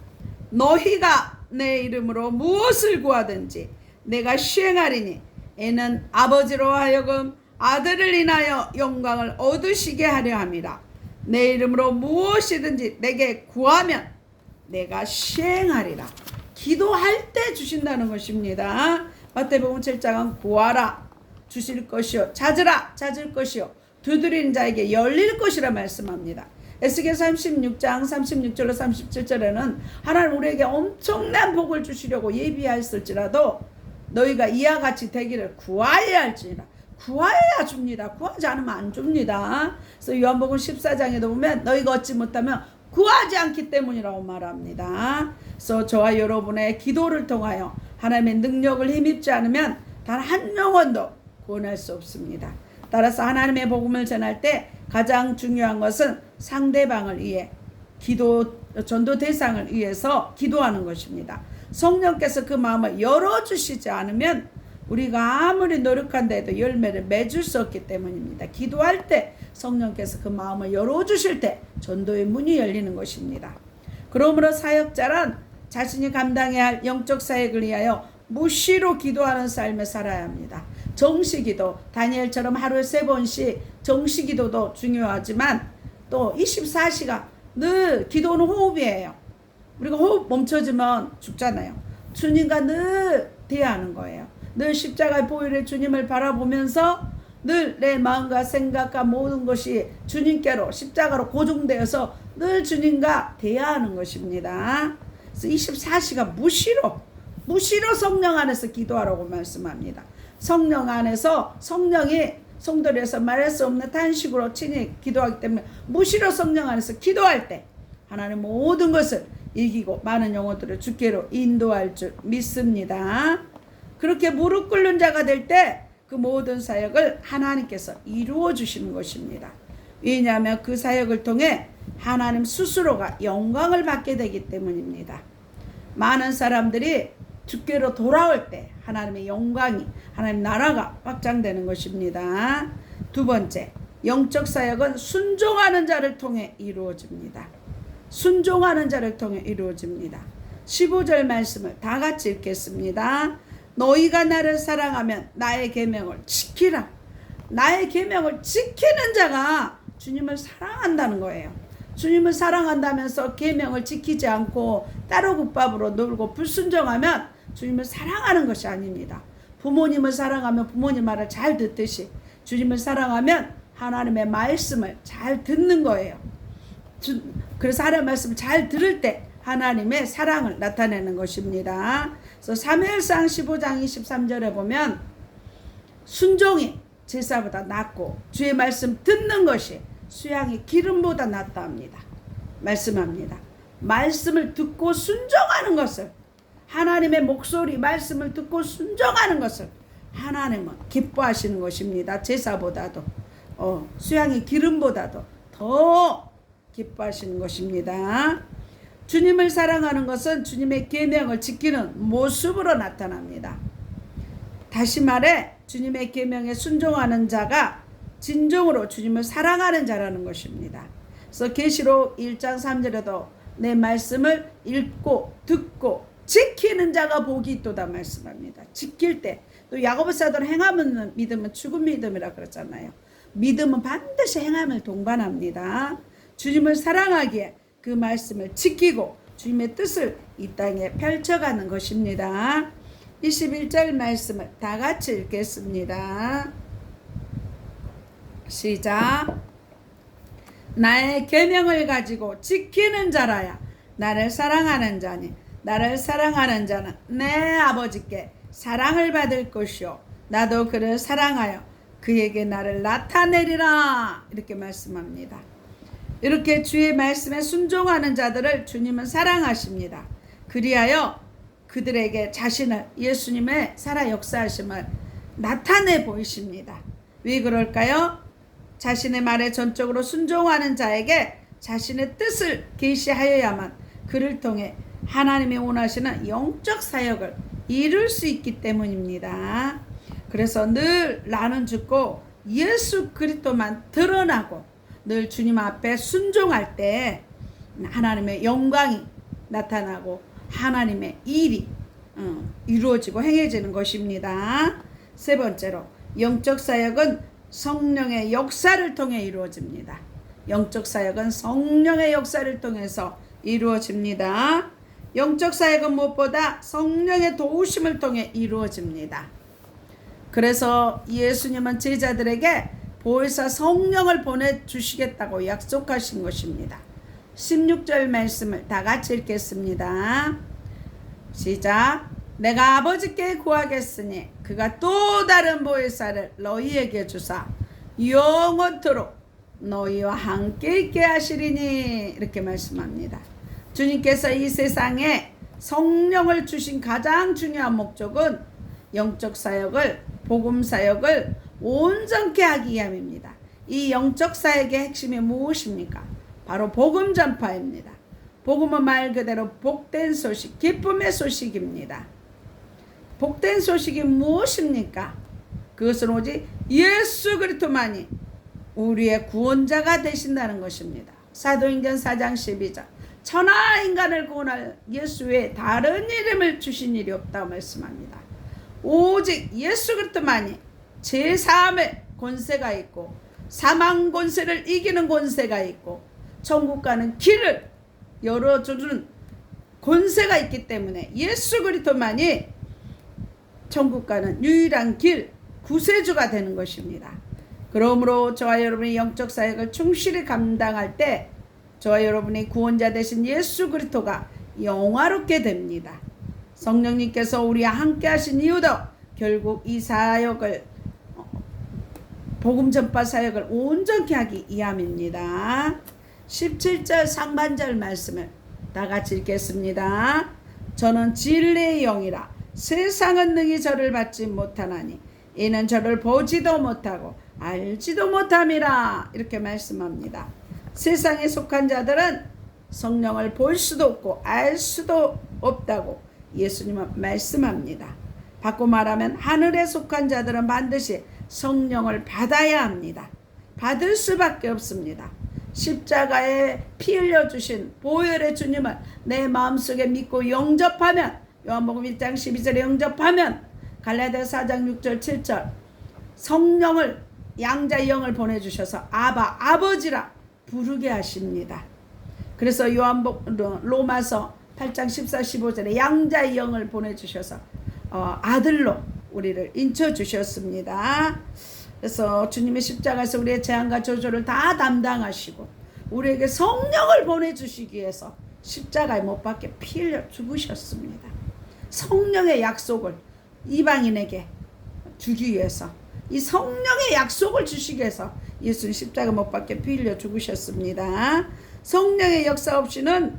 너희가 내 이름으로 무엇을 구하든지 내가 시행하리니 이는 아버지로 하여금 아들을 인하여 영광을 얻으시게 하려 함이라. 내 이름으로 무엇이든지 내게 구하면 내가 시행하리라. 기도할 때 주신다는 것입니다. 마태복음 7장은 구하라 주실 것이요, 찾으라 찾을 것이요, 두드리는 자에게 열릴 것이라 말씀합니다. 에스겔 36장 36절로 37절에는 하나님 우리에게 엄청난 복을 주시려고 예비하였을지라도 너희가 이와 같이 되기를 구하여야 할지니라. 구하여야 줍니다. 구하지 않으면 안 줍니다. 그래서 요한복음 14장에도 보면 너희가 얻지 못하면 구하지 않기 때문이라고 말합니다. 그래서 저와 여러분의 기도를 통하여 하나님의 능력을 힘입지 않으면 단 한 영혼도 구원할 수 없습니다. 따라서 하나님의 복음을 전할 때 가장 중요한 것은 상대방을 위해 전도 대상을 위해서 기도하는 것입니다. 성령께서 그 마음을 열어주시지 않으면 우리가 아무리 노력한다 해도 열매를 맺을 수 없기 때문입니다. 기도할 때 성령께서 그 마음을 열어주실 때 전도의 문이 열리는 것입니다. 그러므로 사역자란 자신이 감당해야 할 영적 사역을 위하여 무시로 기도하는 삶을 살아야 합니다. 정시기도, 다니엘처럼 하루에 3번씩 정시기도도 중요하지만 또 24시간 늘 기도는 호흡이에요. 우리가 호흡 멈춰지면 죽잖아요. 주님과 늘 대화하는 거예요. 늘 십자가의 보혈의 주님을 바라보면서 늘 내 마음과 생각과 모든 것이 주님께로 십자가로 고정되어서 늘 주님과 대화하는 것입니다. 그래서 24시간 무시로 성령 안에서 기도하라고 말씀합니다. 성령 안에서 성령이 성도에서 말할 수 없는 탄식으로 친히 기도하기 때문에 무시로 성령 안에서 기도할 때 하나님 모든 것을 이기고 많은 영혼들을 주께로 인도할 줄 믿습니다. 그렇게 무릎 꿇는 자가 될 때 그 모든 사역을 하나님께서 이루어 주시는 것입니다. 왜냐하면 그 사역을 통해 하나님 스스로가 영광을 받게 되기 때문입니다. 많은 사람들이 주께로 돌아올 때 하나님의 영광이, 하나님 나라가 확장되는 것입니다. 두 번째, 영적 사역은 순종하는 자를 통해 이루어집니다. 순종하는 자를 통해 이루어집니다. 15절 말씀을 다 같이 읽겠습니다. 너희가 나를 사랑하면 나의 계명을 지키라. 나의 계명을 지키는 자가 주님을 사랑한다는 거예요. 주님을 사랑한다면서 계명을 지키지 않고 따로 국밥으로 놀고 불순종하면 주님을 사랑하는 것이 아닙니다. 부모님을 사랑하면 부모님 말을 잘 듣듯이 주님을 사랑하면 하나님의 말씀을 잘 듣는 거예요. 그래서 하나님의 말씀을 잘 들을 때 하나님의 사랑을 나타내는 것입니다. 그래서 사무엘상 15장 23절에 보면 순종이 제사보다 낫고 주의 말씀 듣는 것이 수양의 기름보다 낫다 합니다. 말씀합니다. 말씀을 듣고 순종하는 것을, 하나님의 목소리 말씀을 듣고 순종하는 것을 하나님은 기뻐하시는 것입니다. 제사보다도 수양의 기름보다도 더 기뻐하시는 것입니다. 주님을 사랑하는 것은 주님의 계명을 지키는 모습으로 나타납니다. 다시 말해 주님의 계명에 순종하는 자가 진정으로 주님을 사랑하는 자라는 것입니다. 그래서 계시록 1장 3절에도 내 말씀을 읽고 듣고 지키는 자가 복이 있도다 말씀합니다. 지킬 때, 또 야고보서도 행함은 믿음은 죽은 믿음이라 그랬잖아요. 믿음은 반드시 행함을 동반합니다. 주님을 사랑하기에 그 말씀을 지키고 주님의 뜻을 이 땅에 펼쳐가는 것입니다. 21절 말씀을 다 같이 읽겠습니다. 시작. 나의 계명을 가지고 지키는 자라야 나를 사랑하는 자니 나를 사랑하는 자는 내 아버지께 사랑을 받을 것이요 나도 그를 사랑하여 그에게 나를 나타내리라. 이렇게 말씀합니다. 이렇게 주의 말씀에 순종하는 자들을 주님은 사랑하십니다. 그리하여 그들에게 자신을, 예수님의 살아 역사하심을 나타내 보이십니다. 왜 그럴까요? 자신의 말에 전적으로 순종하는 자에게 자신의 뜻을 계시하여야만 그를 통해 하나님이 원하시는 영적 사역을 이룰 수 있기 때문입니다. 그래서 늘 나는 죽고 예수 그리스도만 드러나고 늘 주님 앞에 순종할 때 하나님의 영광이 나타나고 하나님의 일이 이루어지고 행해지는 것입니다. 세 번째로, 영적 사역은 성령의 역사를 통해 이루어집니다. 영적 사역은 성령의 역사를 통해서 이루어집니다. 영적 사역은 무엇보다 성령의 도우심을 통해 이루어집니다. 그래서 예수님은 제자들에게 보혜사 성령을 보내주시겠다고 약속하신 것입니다. 16절 말씀을 다 같이 읽겠습니다. 시작. 내가 아버지께 구하겠으니 그가 또 다른 보혜사를 너희에게 주사 영원토록 너희와 함께 있게 하시리니. 이렇게 말씀합니다. 주님께서 이 세상에 성령을 주신 가장 중요한 목적은 영적 사역을, 복음 사역을 온전케 하기 위함입니다. 이 영적 사역의 핵심이 무엇입니까? 바로 복음 전파입니다. 복음은 말 그대로 복된 소식, 기쁨의 소식입니다. 복된 소식이 무엇입니까? 그것은 오직 예수 그리스도만이 우리의 구원자가 되신다는 것입니다. 사도행전 4장 12절 천하 인간을 구원할 예수 외에 다른 이름을 주신 일이 없다고 말씀합니다. 오직 예수 그리스도만이 제사함의 권세가 있고 사망 권세를 이기는 권세가 있고 천국 가는 길을 열어주는 권세가 있기 때문에 예수 그리스도만이 천국 가는 유일한 길 구세주가 되는 것입니다. 그러므로 저와 여러분이 영적 사역을 충실히 감당할 때 저와 여러분이 구원자 되신 예수 그리스도가 영화롭게 됩니다. 성령님께서 우리와 함께 하신 이유도 결국 이 사역을 복음 전파 사역을 온전히 하기 위함입니다. 17절 상반절 말씀을 다 같이 읽겠습니다. 저는 진리의 영이라 세상은 능히 저를 받지 못하나니 이는 저를 보지도 못하고 알지도 못함이라 이렇게 말씀합니다. 세상에 속한 자들은 성령을 볼 수도 없고 알 수도 없다고 예수님은 말씀합니다. 바꿔 말하면 하늘에 속한 자들은 반드시 성령을 받아야 합니다. 받을 수밖에 없습니다. 십자가에 피 흘려주신 보혈의 주님을 내 마음속에 믿고 영접하면 요한복음 1장 12절에 영접하면 갈라디아서 4장 6절 7절 성령을 양자의 영을 보내주셔서 아바 아버지라 부르게 하십니다. 그래서 로마서 8장 14, 15절에 양자의 영을 보내주셔서 아들로 우리를 인쳐주셨습니다. 그래서 주님의 십자가에서 우리의 재앙과 저주를 다 담당하시고 우리에게 성령을 보내주시기 위해서 십자가에 못 박혀 피 흘려 죽으셨습니다. 성령의 약속을 이방인에게 주기 위해서 이 성령의 약속을 주시기 위해서 예수는 십자가 못 박혀 피 흘려 죽으셨습니다. 성령의 역사 없이는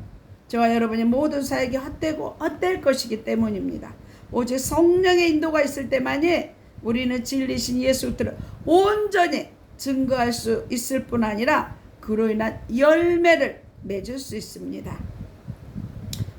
저와 여러분의 모든 사역이 헛될 것이기 때문입니다. 오직 성령의 인도가 있을 때만이 우리는 진리신 예수 그리스도를 온전히 증거할 수 있을 뿐 아니라 그로 인한 열매를 맺을 수 있습니다.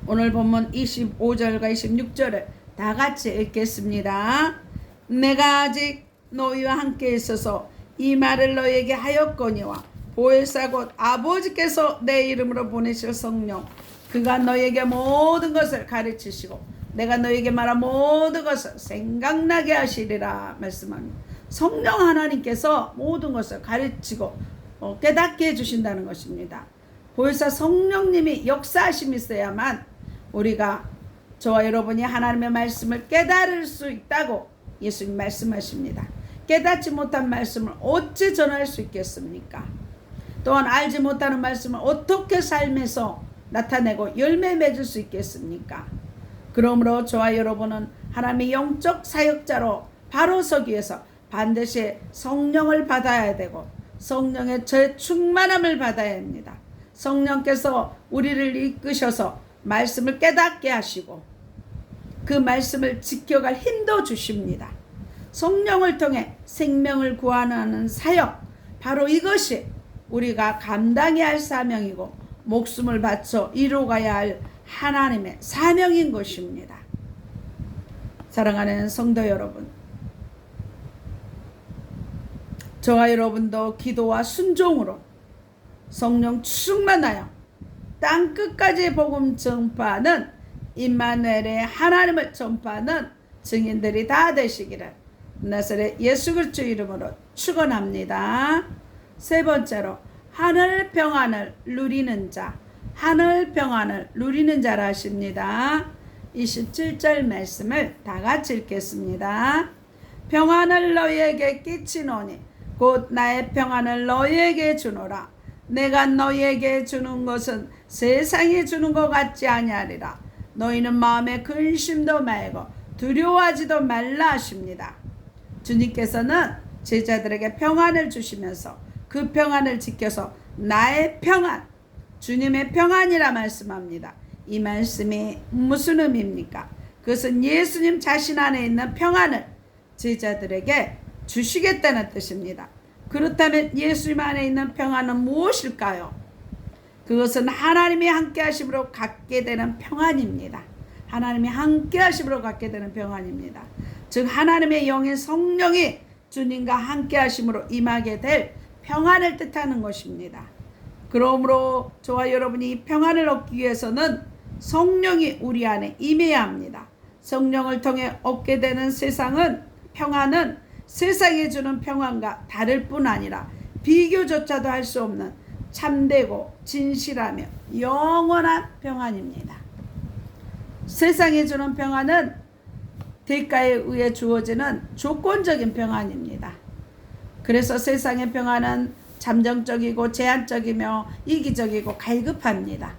오늘 본문 25절과 26절을 다 같이 읽겠습니다. 내가 아직 너희와 함께 있어서 이 말을 너희에게 하였거니와 보혜사 곧 아버지께서 내 이름으로 보내실 성령 그가 너희에게 모든 것을 가르치시고 내가 너희에게 말한 모든 것을 생각나게 하시리라 말씀합니다. 성령 하나님께서 모든 것을 가르치고 깨닫게 해주신다는 것입니다. 보혜사 성령님이 역사하심이 있어야만 우리가 저와 여러분이 하나님의 말씀을 깨달을 수 있다고 예수님 말씀하십니다. 깨닫지 못한 말씀을 어찌 전할 수 있겠습니까? 또한 알지 못하는 말씀을 어떻게 삶에서 나타내고 열매 맺을 수 있겠습니까? 그러므로 저와 여러분은 하나님의 영적 사역자로 바로 서기 위해서 반드시 성령을 받아야 되고 성령의 충만함을 받아야 합니다. 성령께서 우리를 이끄셔서 말씀을 깨닫게 하시고 그 말씀을 지켜갈 힘도 주십니다. 성령을 통해 생명을 구하는 사역 바로 이것이 우리가 감당해야 할 사명이고 목숨을 바쳐 이루어가야 할 하나님의 사명인 것입니다. 사랑하는 성도 여러분, 저와 여러분도 기도와 순종으로 성령 충만하여 땅끝까지 복음 전파하는 임마누엘의 하나님을 전파하는 증인들이 다 되시기를 나사렛 예수 그리스도 이름으로 축원합니다. 세 번째로 하늘 평안을 누리는 자, 하늘 평안을 누리는 자라 하십니다. 27절 말씀을 다 같이 읽겠습니다. 평안을 너희에게 끼치노니 곧 나의 평안을 너희에게 주노라. 내가 너희에게 주는 것은 세상이 주는 것 같지 아니하리라. 너희는 마음에 근심도 말고 두려워하지도 말라 하십니다. 주님께서는 제자들에게 평안을 주시면서 그 평안을 지켜서 나의 평안, 주님의 평안이라 말씀합니다. 이 말씀이 무슨 의미입니까? 그것은 예수님 자신 안에 있는 평안을 제자들에게 주시겠다는 뜻입니다. 그렇다면 예수님 안에 있는 평안은 무엇일까요? 그것은 하나님이 함께 하심으로 갖게 되는 평안입니다. 하나님이 함께 하심으로 갖게 되는 평안입니다. 즉 하나님의 영의 성령이 주님과 함께 하심으로 임하게 될 평안을 뜻하는 것입니다. 그러므로 저와 여러분이 평안을 얻기 위해서는 성령이 우리 안에 임해야 합니다. 성령을 통해 얻게 되는 평안은 세상이 주는 평안과 다를 뿐 아니라 비교조차도 할 수 없는 참되고 진실하며 영원한 평안입니다. 세상이 주는 평안은 대가에 의해 주어지는 조건적인 평안입니다. 그래서 세상의 평안은 잠정적이고 제한적이며 이기적이고 갈급합니다.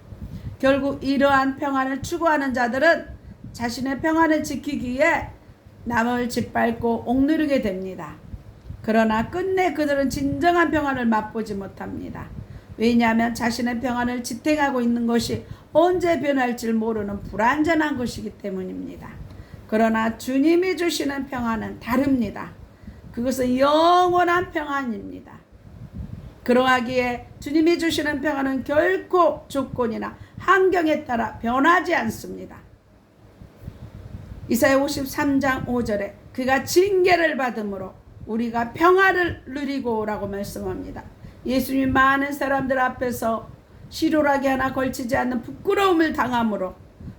결국 이러한 평안을 추구하는 자들은 자신의 평안을 지키기 위해 남을 짓밟고 옥누르게 됩니다. 그러나 끝내 그들은 진정한 평안을 맛보지 못합니다. 왜냐하면 자신의 평안을 지탱하고 있는 것이 언제 변할지 모르는 불안전한 것이기 때문입니다. 그러나 주님이 주시는 평안은 다릅니다. 그것은 영원한 평안입니다. 그러하기에 주님이 주시는 평안은 결코 조건이나 환경에 따라 변하지 않습니다. 이사야 53장 5절에 그가 징계를 받음으로 우리가 평안을 누리고 라고 말씀합니다. 예수님이 많은 사람들 앞에서 시로라기 하나 걸치지 않는 부끄러움을 당함으로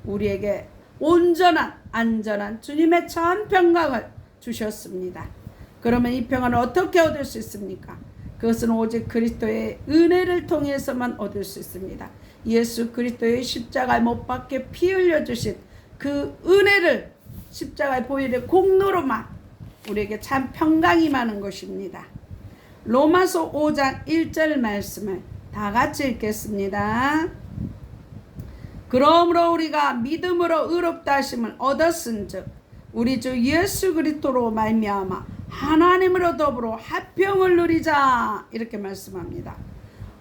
우리에게 온전한 안전한 주님의 전 평강을 주셨습니다. 그러면 이 평안을 어떻게 얻을 수 있습니까? 그것은 오직 그리스도의 은혜를 통해서만 얻을 수 있습니다. 예수 그리스도의 십자가에 못 박혀 피 흘려주신 그 은혜를 십자가의 보혈의 공로로만 우리에게 참 평강이 많은 것입니다. 로마서 5장 1절 말씀을 다 같이 읽겠습니다. 그러므로 우리가 믿음으로 의롭다 하심을 얻었은즉 우리 주 예수 그리스도로 말미암아 하나님으로 더불어 화평을 누리자 이렇게 말씀합니다.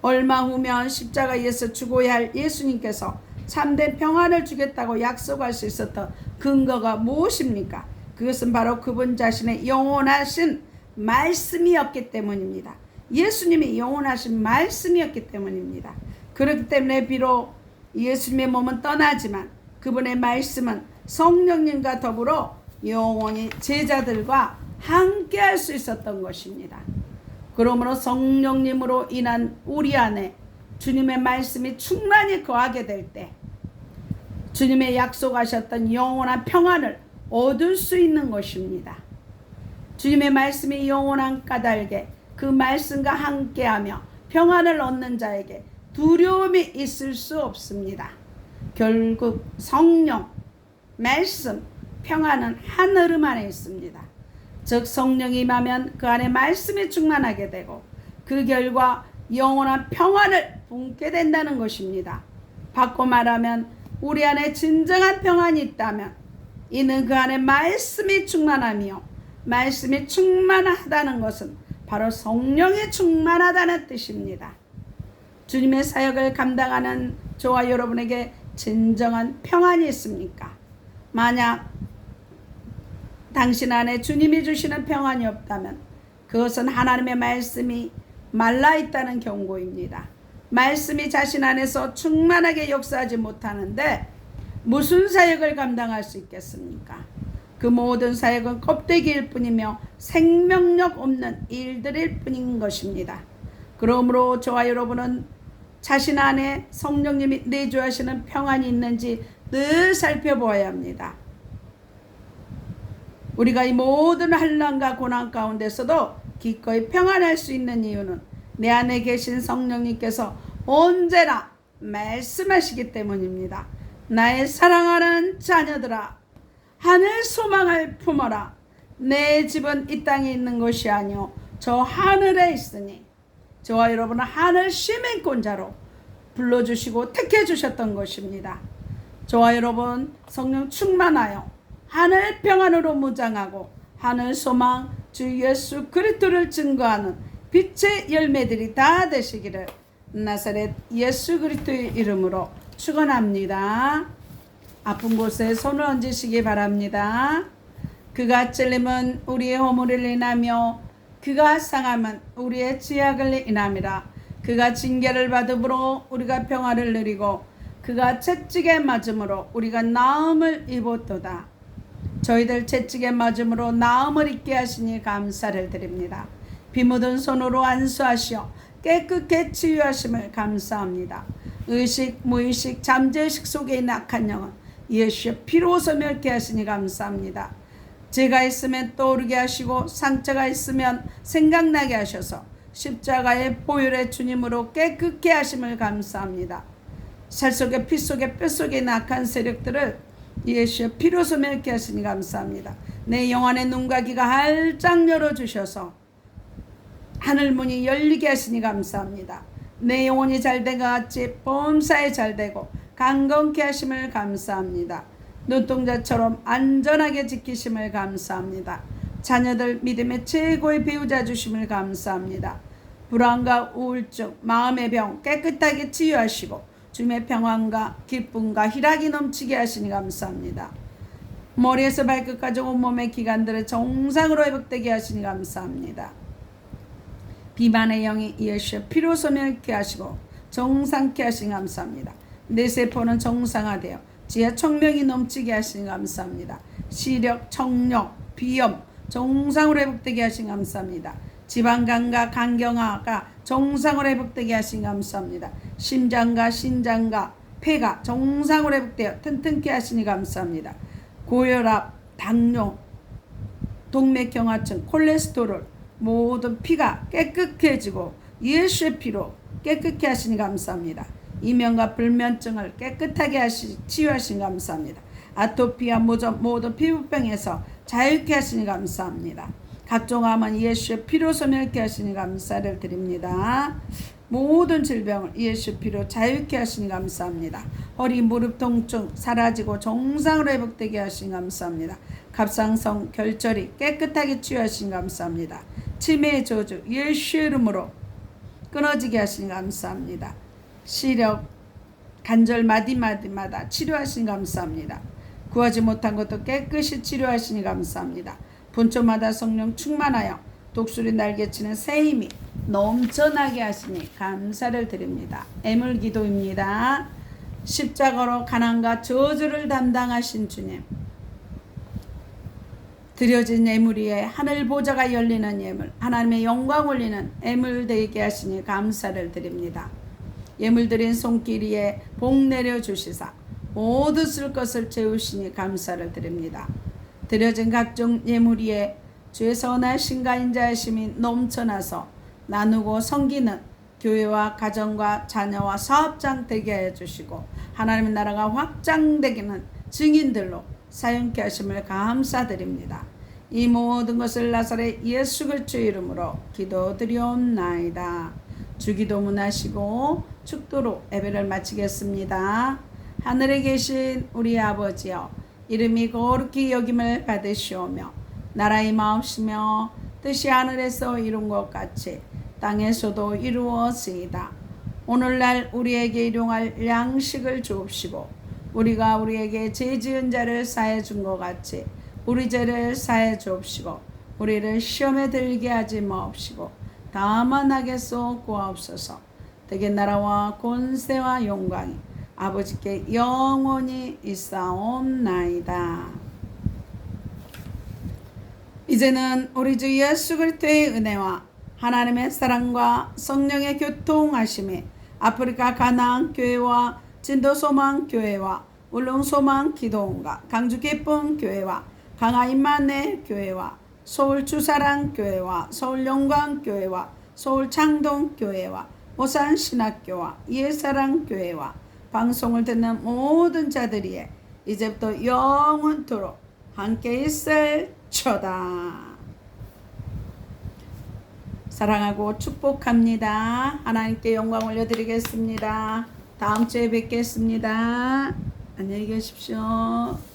얼마 후면 십자가에서 죽어야 할 예수님께서 참된 평안을 주겠다고 약속할 수 있었던 근거가 무엇입니까? 그것은 바로 그분 자신의 영원하신 말씀이었기 때문입니다. 예수님이 영원하신 말씀이었기 때문입니다. 그렇기 때문에 비록 예수님의 몸은 떠나지만 그분의 말씀은 성령님과 더불어 영원히 제자들과 함께 할 수 있었던 것입니다. 그러므로 성령님으로 인한 우리 안에 주님의 말씀이 충만히 거하게 될 때 주님의 약속하셨던 영원한 평안을 얻을 수 있는 것입니다. 주님의 말씀이 영원한 까닭에 그 말씀과 함께하며 평안을 얻는 자에게 두려움이 있을 수 없습니다. 결국 성령, 말씀, 평안은 한 흐름 안에 있습니다. 즉 성령이 임하면 그 안에 말씀이 충만하게 되고 그 결과 영원한 평안을 품게 된다는 것입니다. 바꿔 말하면 우리 안에 진정한 평안이 있다면 이는 그 안에 말씀이 충만하며 말씀이 충만하다는 것은 바로 성령이 충만하다는 뜻입니다. 주님의 사역을 감당하는 저와 여러분에게 진정한 평안이 있습니까? 만약 당신 안에 주님이 주시는 평안이 없다면 그것은 하나님의 말씀이 말라있다는 경고입니다. 말씀이 자신 안에서 충만하게 역사하지 못하는데 무슨 사역을 감당할 수 있겠습니까? 그 모든 사역은 껍데기일 뿐이며 생명력 없는 일들일 뿐인 것입니다. 그러므로 저와 여러분은 자신 안에 성령님이 내주하시는 평안이 있는지 늘 살펴보아야 합니다. 우리가 이 모든 환난과 고난 가운데서도 기꺼이 평안할 수 있는 이유는 내 안에 계신 성령님께서 언제나 말씀하시기 때문입니다. 나의 사랑하는 자녀들아, 하늘 소망을 품어라. 내 집은 이 땅에 있는 것이 아니오 저 하늘에 있으니. 저와 여러분은 하늘 시민권자로 불러주시고 택해주셨던 것입니다. 저와 여러분 성령 충만하여 하늘 평안으로 무장하고 하늘 소망 주 예수 그리스도를 증거하는 빛의 열매들이 다 되시기를 나사렛 예수 그리스도의 이름으로 축원합니다. 아픈 곳에 손을 얹으시기 바랍니다. 그가 찔림은 우리의 허물을 인하며 그가 상함은 우리의 죄악을 인함이라. 그가 징계를 받음으로 우리가 평화를 누리고 그가 채찍에 맞음으로 우리가 나음을 입었도다. 저희들 채찍에 맞음으로 나음을 입게 하시니 감사를 드립니다. 피 묻은 손으로 안수하시어 깨끗게 치유하심을 감사합니다. 의식, 무의식, 잠재의식 속에 있는 악한 영은 예수의 피로서 멸케 하시니 감사합니다. 죄가 있으면 떠오르게 하시고 상처가 있으면 생각나게 하셔서 십자가의 보혈의 주님으로 깨끗게 하심을 감사합니다. 살 속에 피 속에 뼈 속에 있는 악한 세력들을 예수의 피로서 멸케 하시니 감사합니다. 내 영안의 눈과 귀가 활짝 열어주셔서 하늘문이 열리게 하시니 감사합니다. 내 영혼이 잘된 것 같이 범사에 잘되고 강건케 하심을 감사합니다. 눈동자처럼 안전하게 지키심을 감사합니다. 자녀들 믿음의 최고의 배우자 주심을 감사합니다. 불안과 우울증, 마음의 병 깨끗하게 치유하시고 주님의 평안과 기쁨과 희락이 넘치게 하시니 감사합니다. 머리에서 발끝까지 온몸의 기관들을 정상으로 회복되게 하시니 감사합니다. 비만의 영이 예수의 피로서 멸케 하시고 정상케 하시니 감사합니다. 내 세포는 정상화되어 지하 청명이 넘치게 하시니 감사합니다. 시력, 청력, 비염 정상으로 회복되게 하시니 감사합니다. 지방간과 간경화가 정상으로 회복되게 하시니 감사합니다. 심장과 신장과 폐가 정상으로 회복되어 튼튼케 하시니 감사합니다. 고혈압, 당뇨, 동맥경화증, 콜레스테롤 모든 피가 깨끗해지고 예수의 피로 깨끗게 하시니 감사합니다. 이면과 불면증을 깨끗하게 치유하시니 감사합니다. 아토피와 모든 피부병에서 자유케 하시니 감사합니다. 각종 암은 예수의 피로서 멸케 하시니 감사를 드립니다. 모든 질병을 예수 피로 자유케 하시니 감사합니다. 허리 무릎 통증 사라지고 정상으로 회복되게 하시니 감사합니다. 갑상선 결절이 깨끗하게 치유하시니 감사합니다. 치매의 저주 예수의 이름으로 끊어지게 하시니 감사합니다. 시력 관절 마디마디마다 치료하시니 감사합니다. 구하지 못한 것도 깨끗이 치료하시니 감사합니다. 본초마다 성령 충만하여 독수리 날개치는 새 힘이 넘쳐나게 하시니 감사를 드립니다. 애물기도입니다. 십자가로 가난과 저주를 담당하신 주님, 드려진 예물 위에 하늘 보좌가 열리는 예물, 하나님의 영광 올리는 예물 되게 하시니 감사를 드립니다. 예물 드린 손길 위에 복 내려 주시사 모두 쓸 것을 채우시니 감사를 드립니다. 드려진 각종 예물 위에 주의 선하심과 인자하심이 넘쳐나서 나누고 섬기는 교회와 가정과 자녀와 사업장 되게 해주시고 하나님의 나라가 확장되기는 증인들로 사용케 하심을 감사드립니다. 이 모든 것을 나사렛 예수 그리스도의 이름으로 기도드리옵나이다. 주기도문 하시고 축도로 예배를 마치겠습니다. 하늘에 계신 우리 아버지여, 이름이 거룩히 여김을 받으시오며 나라의 마옵시며 뜻이 하늘에서 이룬 것 같이 땅에서도 이루어지이다. 오늘날 우리에게 일용할 양식을 주옵시고 우리가 우리에게 죄 지은 자를 사해 준 것 같이 우리 죄를 사해 주옵시고 우리를 시험에 들게 하지 마옵시고 다만 악에서 구하옵소서. 되게 나라와 권세와 영광이 아버지께 영원히 있사옵나이다. 이제는 우리 주 예수 그리스도의 은혜와 하나님의 사랑과 성령의 교통하심이 아프리카 가나안 교회와 진도 소망 교회와 울릉 소망 기도원과 강주 기쁨 교회와 강화 임마누엘 교회와 서울 주사랑 교회와 서울 영광 교회와 서울 창동 교회와 오산 신학교와 예사랑 교회와 방송을 듣는 모든 자들이 이제부터 영원토록 함께 있을 초다. 사랑하고 축복합니다. 하나님께 영광 올려드리겠습니다. 다음 주에 뵙겠습니다. 안녕히 계십시오.